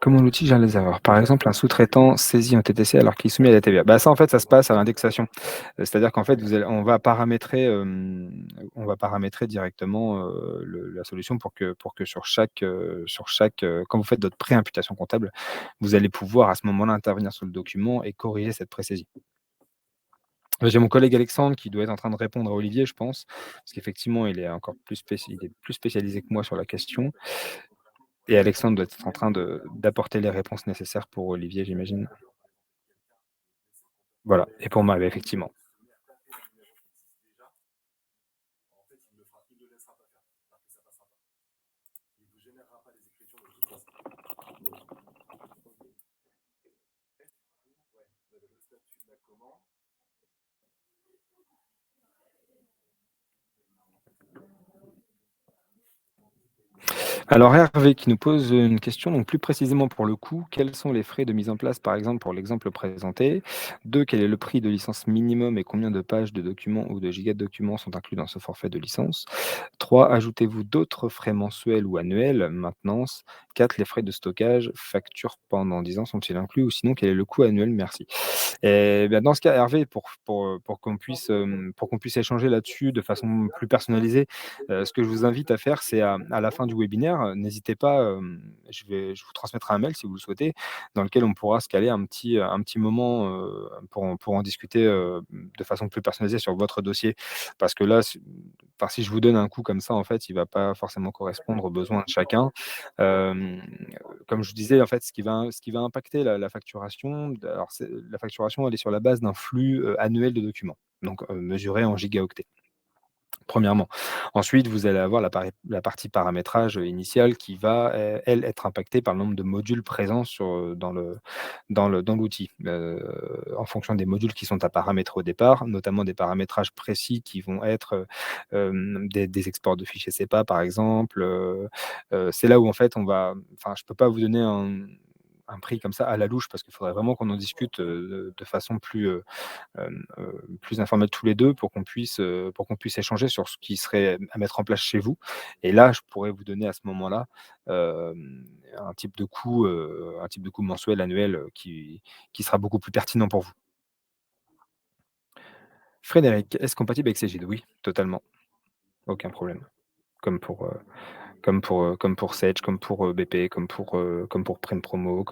Comment l'outil gère les erreurs? Par exemple, un sous-traitant saisit un TTC alors qu'il est soumis à la TVA. Bah, ça, en fait, ça se passe à l'indexation. C'est-à-dire qu'en fait, on va paramétrer directement, la solution pour que sur chaque, quand vous faites votre préimputation comptable, vous allez pouvoir à ce moment-là intervenir sur le document et corriger cette précésion. J'ai mon collègue Alexandre qui doit être en train de répondre à Olivier, je pense, parce qu'effectivement, il est plus spécialisé que moi sur la question et Alexandre doit être en train d'apporter les réponses nécessaires pour Olivier, j'imagine. Voilà et pour moi, effectivement. Alors Hervé qui nous pose une question, donc plus précisément pour le coût, quels sont les frais de mise en place, par exemple, pour l'exemple présenté? 2, quel est le prix de licence minimum et combien de pages de documents ou de gigas de documents sont inclus dans ce forfait de licence? 3, ajoutez-vous d'autres frais mensuels ou annuels? Maintenance. 4, les frais de stockage, facture pendant 10 ans sont-ils inclus ou sinon quel est le coût annuel? Merci. Et bah, dans ce cas, Hervé, pour qu'on puisse échanger là-dessus de façon plus personnalisée, ce que je vous invite à faire, c'est à la fin du webinaire, n'hésitez pas, je vous transmettrai un mail si vous le souhaitez, dans lequel on pourra se caler un petit moment, pour en discuter, de façon plus personnalisée sur votre dossier. Parce que là, si je vous donne un coût comme ça, en fait, il va pas forcément correspondre aux besoins de chacun. Hem, Comme je vous disais, en fait, ce qui va impacter la facturation, la facturation, elle est sur la base d'un flux, annuel de documents, donc mesuré en gigaoctets. Premièrement. Ensuite, vous allez avoir la partie paramétrage, initiale qui va, elle, être impactée par le nombre de modules présents dans l'outil. En fonction des modules qui sont à paramétrer au départ, notamment des paramétrages précis qui vont être, des exports de fichiers CEPA par exemple, c'est là où en fait je peux pas vous donner un prix comme ça à la louche parce qu'il faudrait vraiment qu'on en discute, de façon plus informels tous les 2 pour qu'on puisse échanger sur ce qui serait à mettre en place chez vous et là, je pourrais vous donner à ce moment-là, un type de coût mensuel, annuel, qui sera beaucoup plus pertinent pour vous. Frédéric, est-ce compatible avec Cegid? Oui, totalement, aucun problème. Comme pour, comme pour Sage, comme pour, BP, comme pour Prime Promo,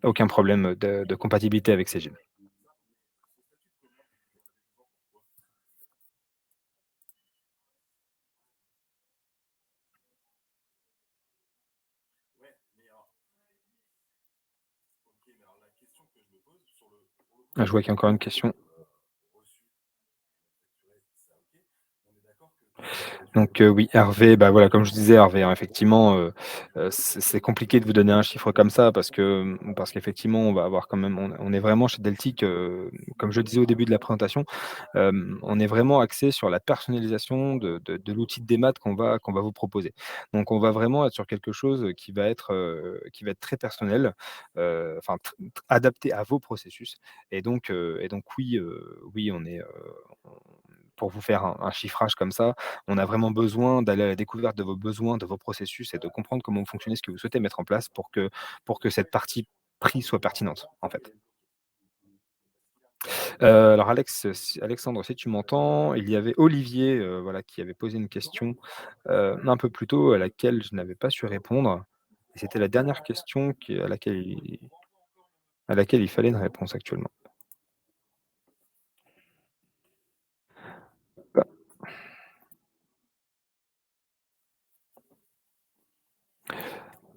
aucun problème de compatibilité avec Cegid. Ah, je vois qu'il y a encore une question. Donc oui, Hervé, bah, voilà, comme je disais Hervé, hein, effectivement, c'est compliqué de vous donner un chiffre comme ça parce qu'effectivement, on va avoir quand même on est vraiment chez Deltic, comme je le disais au début de la présentation, on est vraiment axé sur la personnalisation de l'outil de démat qu'on va vous proposer. Donc on va vraiment être sur quelque chose, qui va être très personnel, enfin adapté à vos processus et donc oui, oui, on pour vous faire un chiffrage comme ça, on a vraiment besoin d'aller à la découverte de vos besoins, de vos processus et de comprendre comment vous fonctionnez, ce que vous souhaitez mettre en place pour que cette partie prix soit pertinente, en fait. Alors Alexandre, si tu m'entends, il y avait Olivier, voilà, qui avait posé une question, un peu plus tôt à laquelle je n'avais pas su répondre et c'était la dernière question à laquelle il fallait une réponse actuellement. Bah,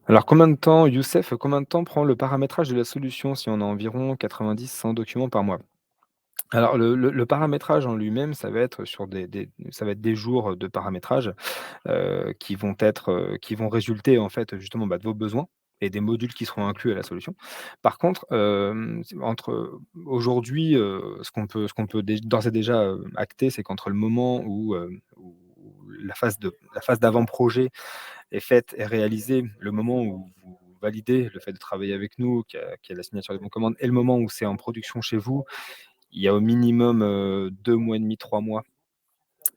alors combien de temps prend le paramétrage de la solution si on a environ 90-100 documents par mois? Alors le paramétrage en lui-même, ça va être des jours de paramétrage, qui vont résulter en fait justement, bah, de vos besoins et des modules qui seront inclus à la solution. Par contre, aujourd'hui, ce qu'on peut d'ores et déjà, acter, c'est qu'entre le moment où la phase d'avant-projet est faite et réalisée, le moment où vous validez le fait de travailler avec nous, qu'il y a la signature des bons de commande et le moment où c'est en production chez vous, il y a au minimum, 2 mois et demi, 3 mois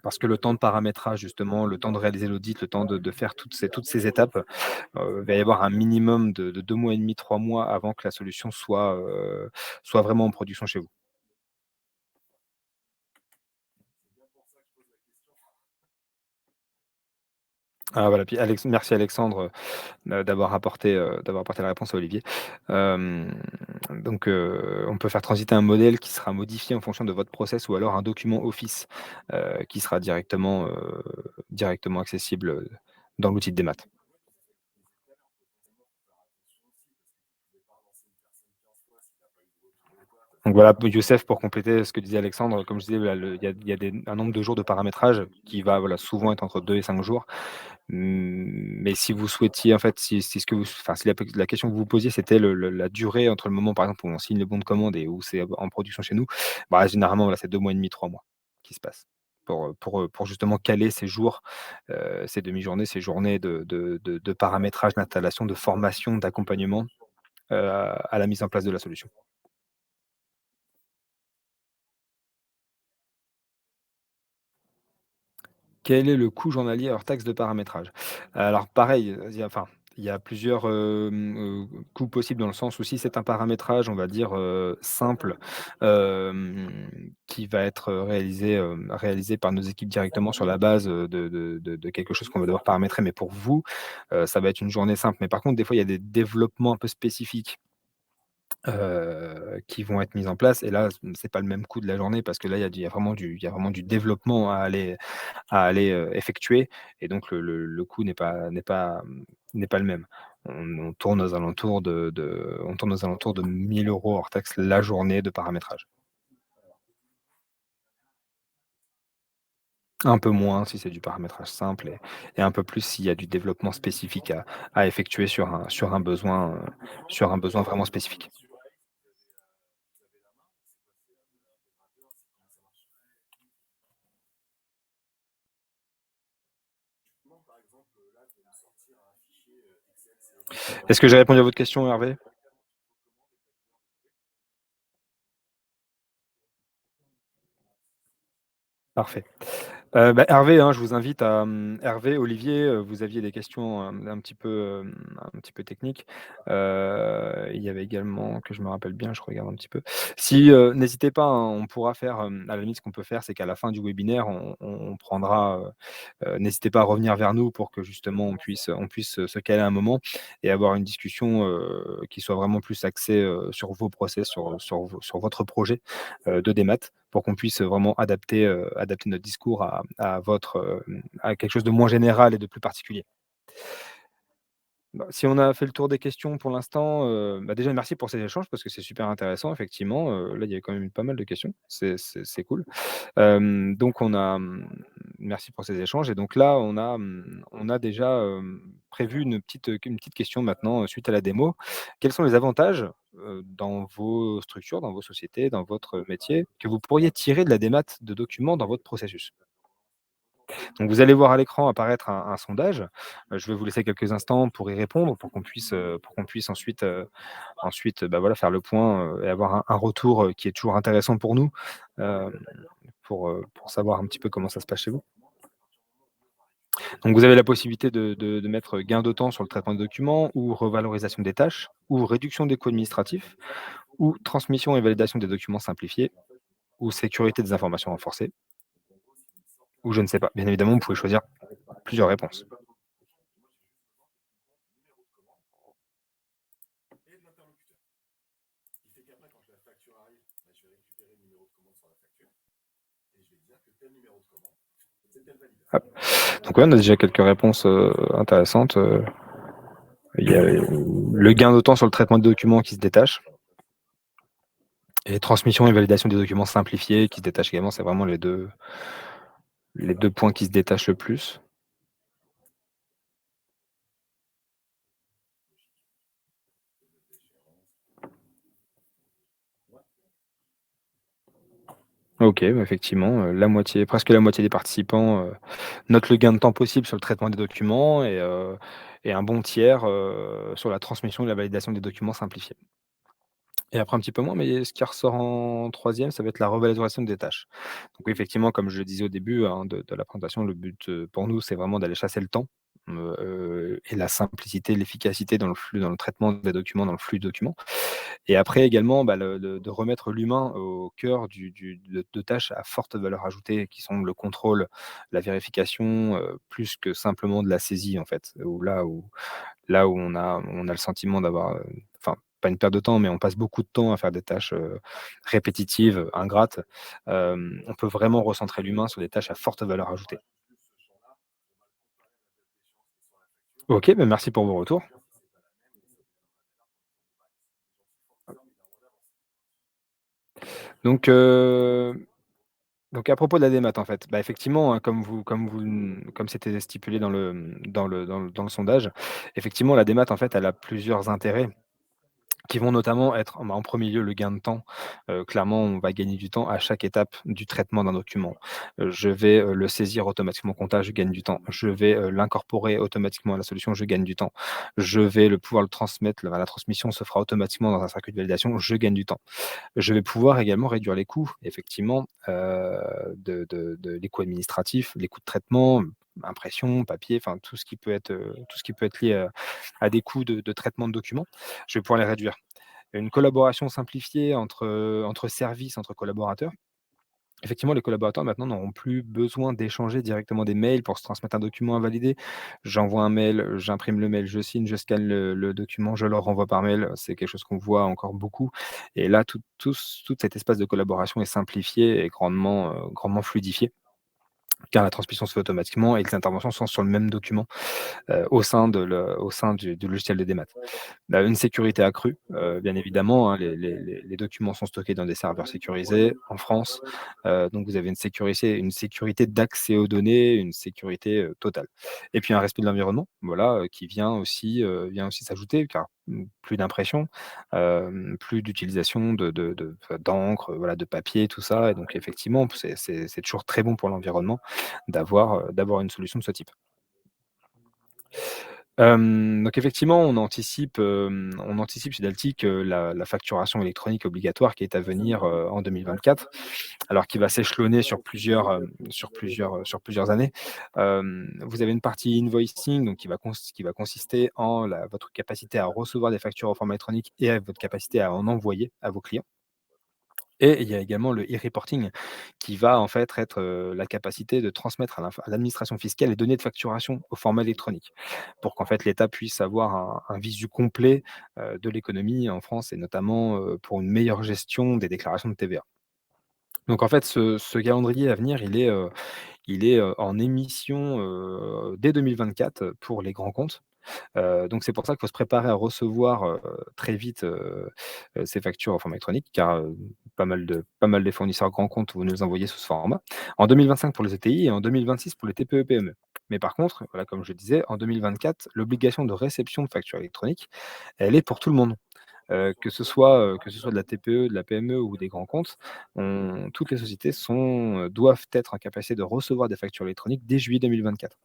Parce que le temps de paramétrage justement, le temps de réaliser l'audit, le temps de faire toutes ces étapes, il va y avoir un minimum de 2 mois et demi, 3 mois avant que la solution soit vraiment en production chez vous. Ah voilà, puis merci Alexandre, d'avoir apporté la réponse à Olivier. Hem, donc on peut faire transiter un modèle qui sera modifié en fonction de votre process ou alors un document Office, qui sera directement accessible, dans l'outil de démat. Donc voilà, Youssef, pour compléter ce que disait Alexandre, comme je disais, voilà, il y a un nombre de jours de paramétrage qui va, voilà, souvent être entre 2 et 5 jours. Mais si vous souhaitiez, en fait, si ce que vous enfin, si la question que vous vous posiez, c'était la durée entre le moment, par exemple, où on signe le bon de commande et où c'est en production chez nous, bah, généralement, voilà, c'est 2 mois et demi, 3 mois qui se passent pour justement caler ces jours, ces demi-journées, ces journées de paramétrage, d'installation, de formation, d'accompagnement, à la mise en place de la solution. Quel est le coût journalier hors taxe de paramétrage? Alors pareil, il y a plusieurs, coûts possibles dans le sens où si c'est un paramétrage, on va dire, simple, hem, qui va être, réalisé par nos équipes directement sur la base, de quelque chose qu'on va devoir paramétrer, mais pour vous, ça va être une journée simple. Mais par contre, des fois, il y a des développements un peu spécifiques, qui vont être mises en place et là, c'est pas le même coût de la journée parce que là, il y a vraiment du développement à aller, effectuer et donc le coût n'est pas le même. On tourne aux alentours de 1 000 € hors taxe la journée de paramétrage. Un peu moins si c'est du paramétrage simple et un peu plus s'il y a du développement spécifique à effectuer sur un besoin vraiment spécifique. Est-ce que j'ai répondu à votre question, Hervé? Parfait. Bah, Hervé, hein, je vous invite Hervé, Olivier, vous aviez des questions, un petit peu techniques. Il y avait également, que je me rappelle bien, je regarde un petit peu. Si, n'hésitez pas, hein, on pourra faire, à la limite, ce qu'on peut faire, c'est qu'à la fin du webinaire, on prendra, n'hésitez pas à revenir vers nous pour que justement on puisse se caler un moment et avoir une discussion, qui soit vraiment plus axée, sur vos process, sur votre projet, de démat pour qu'on puisse vraiment adapter notre discours à quelque chose de moins général et de plus particulier. Bah, si on a fait le tour des questions pour l'instant, bah, déjà merci pour ces échanges parce que c'est super intéressant effectivement, là il y a quand même eu pas mal de questions, c'est cool. Donc merci pour ces échanges et donc là on a déjà, prévu une petite question maintenant, suite à la démo. Quels sont les avantages, dans vos structures, dans vos sociétés, dans votre métier, que vous pourriez tirer de la démat de documents dans votre processus? Donc vous allez voir à l'écran apparaître un sondage. Je vais vous laisser quelques instants pour y répondre, pour qu'on puisse ensuite, bah, voilà, faire le point, et avoir un retour, qui est toujours intéressant pour nous, hem, pour savoir un petit peu comment ça se passe chez vous. Donc vous avez la possibilité de mettre gain de temps sur le traitement des documents ou revalorisation des tâches ou réduction des coûts administratifs ou transmission et validation des documents simplifiés ou sécurité des informations renforcée ou je ne sais pas. Bien évidemment, vous pouvez choisir plusieurs réponses. Hop. Donc ouais, on a déjà quelques réponses, intéressantes, il y a le gain de temps sur le traitement de documents qui se détache et transmission et validation des documents simplifiés qui se détachent également. C'est vraiment les deux points qui se détachent le plus. OK, bah, effectivement, presque la moitié des participants, notent le gain de temps possible sur le traitement des documents et un bon tiers, sur la transmission et la validation des documents simplifiés. et après un petit peu moins, mais ce qui ressort en troisième, ça va être la revalorisation des tâches. Donc oui, effectivement, comme je le disais au début, hein, de la présentation, le but, pour nous, c'est vraiment d'aller chasser le temps, et la simplicité, l'efficacité dans le flux, dans le traitement des documents, dans le flux de documents. Et après également, bah, le de remettre l'humain au cœur de tâches à forte valeur ajoutée qui sont le contrôle, la vérification, plus que simplement de la saisie en fait. Là où on a le sentiment d'avoir, enfin, pas une perte de temps, mais on passe beaucoup de temps à faire des tâches, répétitives, ingrates. On peut vraiment recentrer l'humain sur des tâches à forte valeur ajoutée. OK, bah, merci pour vos retours. Donc donc à propos de la démat, en fait, bah, effectivement, hein, comme c'était stipulé dans le sondage, effectivement, la démat, en fait, elle a plusieurs intérêts qui vont notamment être, bah, en premier lieu, le gain de temps. Clairement, on va gagner du temps à chaque étape du traitement d'un document. Je vais, le saisir automatiquement au comptage, je gagne du temps. Je vais, l'incorporer automatiquement à la solution, je gagne du temps. Je vais pouvoir le transmettre, la transmission se fera automatiquement dans un circuit de validation, je gagne du temps. Je vais pouvoir également réduire les coûts, effectivement, de les coûts administratifs, les coûts de traitement, impression, papier, enfin tout ce qui peut être lié, à des coûts de traitement de documents. Je vais pouvoir les réduire. Une collaboration simplifiée entre services, entre collaborateurs. Effectivement, les collaborateurs maintenant n'auront plus besoin d'échanger directement des mails pour se transmettre un document à valider. J'envoie un mail, j'imprime le mail, je signe, je scanne le document, je leur renvoie par mail. C'est quelque chose qu'on voit encore beaucoup et là, tout cet espace de collaboration est simplifié et grandement fluidifié, car la transmission se fait automatiquement et que les interventions sont sur le même document, au sein du logiciel de démat. Bah, une sécurité accrue, bien évidemment, hein, les documents sont stockés dans des serveurs sécurisés en France, donc vous avez une sécurité d'accès aux données, une sécurité, totale. Et puis un respect de l'environnement, voilà, qui vient aussi s'ajouter car, plus d'impression, plus d'utilisation d'encre, voilà, de papier, tout ça et donc effectivement, c'est toujours très bon pour l'environnement d'avoir une solution de ce type. Donc effectivement, on anticipe chez Daltic, la facturation électronique obligatoire qui est à venir, en 2024, alors qui va s'échelonner sur plusieurs années. Vous avez une partie invoicing, donc qui va consister en votre capacité à recevoir des factures au format électronique et à votre capacité à en envoyer à vos clients. Et il y a également le e-reporting qui va en fait être, la capacité de transmettre à l'administration fiscale les données de facturation au format électronique. Pour qu'en fait l'État puisse avoir un visu complet, de l'économie en France et notamment, pour une meilleure gestion des déclarations de TVA. Donc en fait ce calendrier à venir, il est en émission, dès 2024 pour les grands comptes. Donc c'est pour ça qu'il faut se préparer à recevoir, très vite, ces factures en format électronique car, pas mal des fournisseurs grands comptes vont nous les envoyer sous ce format. En 2025 pour les ETI et en 2026 pour les TPE-PME. Mais par contre, voilà, comme je disais, en 2024, l'obligation de réception de factures électroniques, elle est pour tout le monde. Que ce soit de la TPE, de la PME ou des grands comptes, toutes les sociétés doivent être en capacité de recevoir des factures électroniques dès juillet 2024.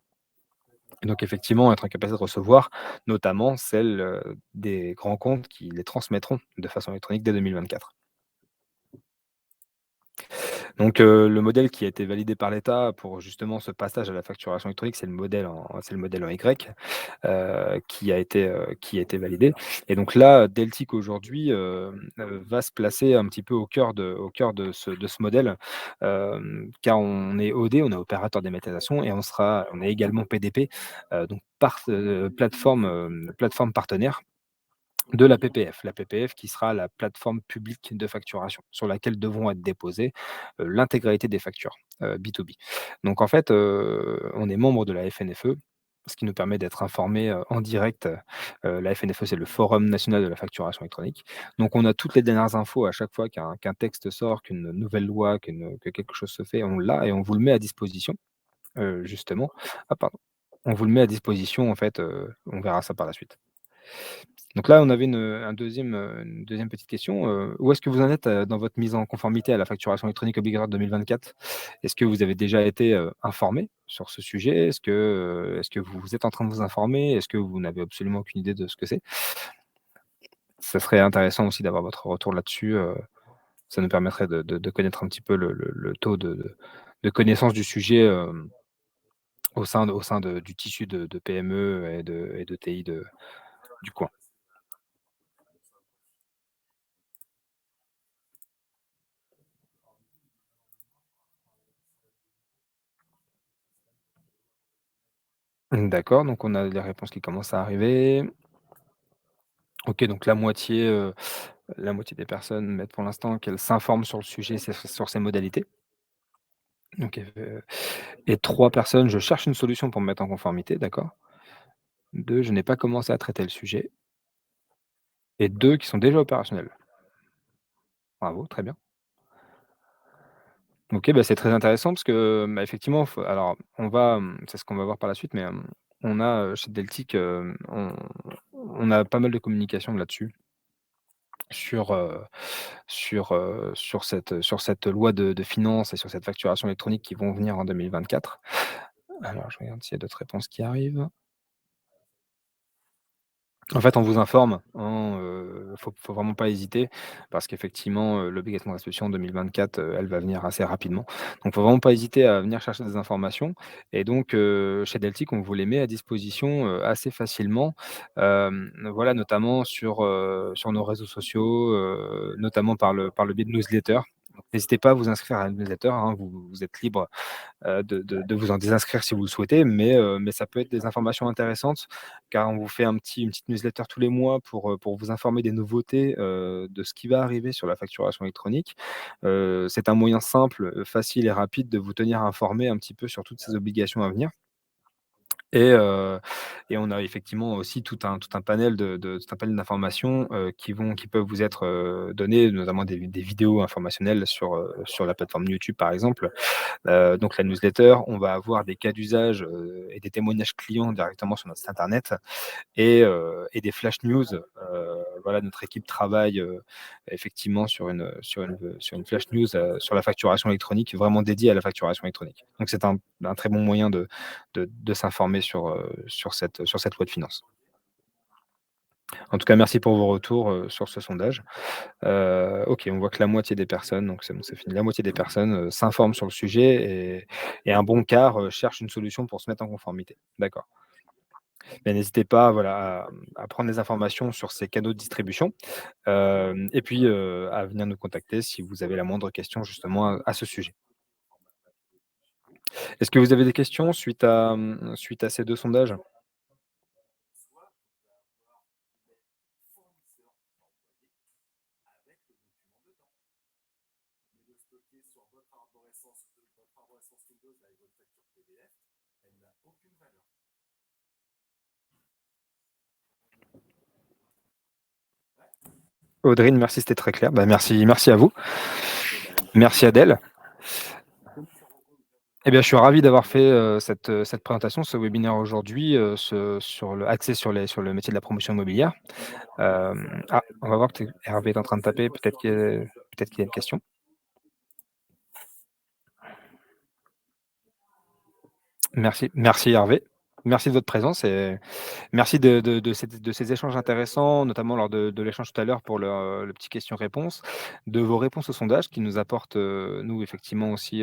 Et donc effectivement, être en capacité de recevoir notamment celles, des grands comptes qui les transmettront de façon électronique dès 2024. Donc le modèle qui a été validé par l'État pour justement ce passage à la facturation électronique, c'est le modèle en Y, qui a été validé et donc là, Deltic aujourd'hui, va se placer un petit peu au cœur de ce modèle, car on est OD, on est opérateur dématérialisation et on est également PDP, donc plateforme partenaire de la PPF. La PPF qui sera la plateforme publique de facturation sur laquelle devront être déposées, l'intégralité des factures, B2B. Donc en fait, on est membre de la FNFE, ce qui nous permet d'être informés, en direct. La FNFE, c'est le Forum national de la facturation électronique. Donc on a toutes les dernières infos à chaque fois qu'un texte sort, qu'une nouvelle loi, que quelque chose se fait, on l'a et on vous le met à disposition, justement. Ah pardon. On vous le met à disposition en fait, on verra ça par la suite. Donc là, on avait une deuxième petite question, où est-ce que vous en êtes, dans votre mise en conformité à la facturation électronique obligatoire 2024? Est-ce que vous avez déjà été, informés sur ce sujet? Est-ce que vous êtes en train de vous informer? Est-ce que vous n'avez absolument aucune idée de ce que c'est? Ça serait intéressant aussi d'avoir votre retour là-dessus, ça nous permettrait de connaître un petit peu le taux de connaissance du sujet, au sein du tissu de PME et de TI du coin. D'accord, donc on a les réponses qui commencent à arriver. OK, donc la moitié des personnes mettent pour l'instant qu'elles s'informent sur le sujet, c'est sur ses modalités. OK, et 3 personnes: «Je cherche une solution pour me mettre en conformité», d'accord. 2: «Je n'ai pas commencé à traiter le sujet», et 2 qui sont déjà opérationnels. Bravo, très bien. OK, bah, c'est très intéressant parce que, bah, effectivement, alors c'est ce qu'on va voir par la suite, mais, on a, chez Deltic, on a pas mal de communication là-dessus, sur, sur cette loi de finances et sur cette facturation électronique qui vont venir en 2024. Alors je regarde s'il y a d'autres réponses qui arrivent. En fait, on vous informe, hein, faut vraiment pas hésiter parce qu'effectivement, l'obligation de restitution 2024, elle va venir assez rapidement. Donc faut vraiment pas hésiter à venir chercher des informations, et donc chez Deltic, on vous les met à disposition, assez facilement. Voilà, notamment sur nos réseaux sociaux, notamment par le biais de newsletters. Donc n'hésitez pas à vous inscrire à la newsletter, hein, vous êtes libre de vous en désinscrire si vous le souhaitez, mais ça peut être des informations intéressantes, car on vous fait une petite newsletter tous les mois pour vous informer des nouveautés, de ce qui va arriver sur la facturation électronique. C'est un moyen simple, facile et rapide de vous tenir informé un petit peu sur toutes ces obligations à venir. Et on a effectivement aussi tout un panel tout un panel d'informations, qui peuvent vous être, données, notamment des vidéos informationnelles sur la plateforme YouTube, par exemple. Donc la newsletter, on va avoir des cas d'usage, et des témoignages clients directement sur notre site internet, et des flash news. Voilà, notre équipe travaille, effectivement sur une flash news, sur la facturation électronique, vraiment dédiée à la facturation électronique. Donc c'est un très bon moyen de s'informer sur cette loi de finances. En tout cas, merci pour vos retours, sur ce sondage. OK, on voit que la moitié des personnes, donc c'est bon, c'est fini, la moitié des personnes, s'informent sur le sujet, et un bon quart, cherche une solution pour se mettre en conformité. D'accord. Mais n'hésitez pas, voilà, à prendre des informations sur ces canaux de distribution, et puis, à venir nous contacter si vous avez la moindre question justement à ce sujet. Est-ce que vous avez des questions suite à ces 2 sondages? Audrine, merci, c'était très clair. Bah, merci à vous. Merci Adèle. Eh bien, je suis ravi d'avoir fait, cette présentation, ce webinaire aujourd'hui, axé sur le métier de la promotion immobilière. On va voir que Hervé est en train de taper, peut-être qu'il y a une question. Merci Hervé. Merci de votre présence, et merci de ces échanges intéressants, notamment lors de l'échange tout à l'heure pour le petit question-réponse, de vos réponses au sondage qui nous apportent, nous effectivement aussi,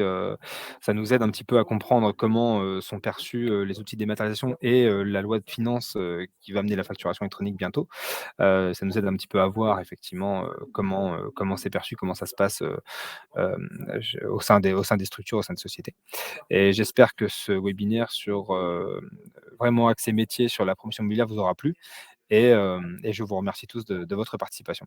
ça nous aide un petit peu à comprendre comment, sont perçus, les outils de dématérialisation et la loi de finances, qui va amener la facturation électronique bientôt. Ça nous aide un petit peu à voir effectivement, comment c'est perçu, comment ça se passe, au sein des structures, au sein des sociétés. Et j'espère que ce webinaire vraiment axé métier sur la promotion immobilière vous aura plu, et je vous remercie tous de votre participation.